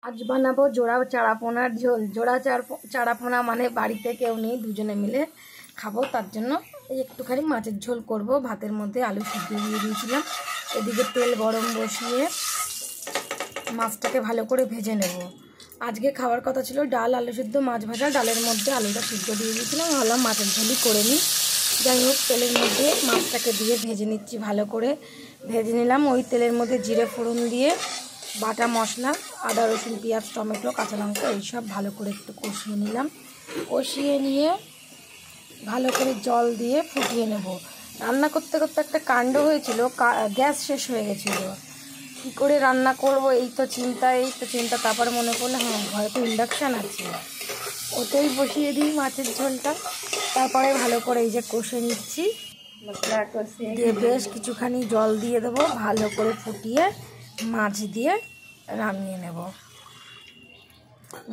আজ বানাবো জোড়া চারাপোনার ঝোল। জোড়া চারাপোনা মানে বাড়িতে কেউ নেই, দুজনে মিলে খাবো, তার জন্য এই একটুখানি মাছের ঝোল করব। ভাতের মধ্যে আলু সিদ্ধ দিয়ে দিয়েছিলাম, এদিকে তেল গরম বসিয়ে মাছটাকে ভালো করে ভেজে নেব। আজকে খাওয়ার কথা ছিল ডাল, আলু সিদ্ধ, মাছ ভাজা। ডালের মধ্যে আলুটা সিদ্ধ দিয়ে দিয়েছিলাম, ভাবলাম মাছের ঝোলই করে নিই। যাই হোক, তেলের মধ্যে মাছটাকে দিয়ে ভেজে নিচ্ছি, ভালো করে ভেজে নিলাম। ওই তেলের মধ্যে জিরে ফোড়ন দিয়ে বাটা মশলা, আদা রসুন পেঁয়াজ টমেটো কাঁচা লঙ্কা এইসব ভালো করে একটু কষিয়ে নিলাম। কষিয়ে নিয়ে ভালো করে জল দিয়ে ফুটিয়ে নেব। রান্না করতে করতে একটা কাণ্ড হয়েছিল, গ্যাস শেষ হয়ে গেছিলো। কী করে রান্না করব এই তো চিন্তা। তারপরে মনে পড়লো হ্যাঁ, ঘরে তো ইন্ডাকশান আছে, ওতেই বসিয়ে দিই মাছের ঝোলটা। তারপরে ভালো করে এই যে কষে নিচ্ছি, মশলা কষিয়ে দিয়ে বেশ কিছুখানি জল দিয়ে দেবো, ভালো করে ফুটিয়ে মাছ দিয়ে রান্নিয়ে নেব।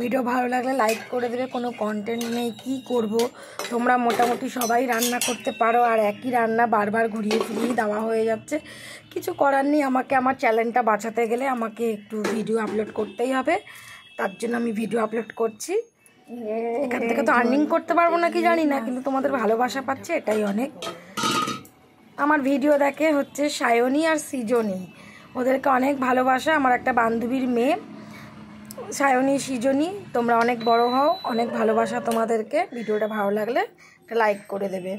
ভিডিও ভালো লাগলে লাইক করে দেবে। কোনো কন্টেন্ট নেই, কি করব, তোমরা মোটামুটি সবাই রান্না করতে পারো, আর একই রান্না বারবার ঘুরিয়ে ফিরিয়ে দেওয়া হয়ে যাচ্ছে। কিছু করার নেই, আমাকে আমার চ্যানেলটা বাঁচাতে গেলে আমাকে একটু ভিডিও আপলোড করতেই হবে, তার জন্য আমি ভিডিও আপলোড করছি। এখান থেকে তো আর্নিং করতে পারবো না কি জানি না, কিন্তু তোমাদের ভালোবাসা পাচ্ছে, এটাই অনেক। আমার ভিডিও দেখে হচ্ছে সায়নী আর সৃজনী, ওদেরকে অনেক ভালোবাসা। আমার একটা বান্ধবীর মেয়ে সায়নী, সৃজনী, তোমরা অনেক বড় হও, অনেক ভালোবাসা তোমাদেরকে। ভিডিওটা ভালো লাগলে একটা লাইক করে দেবে।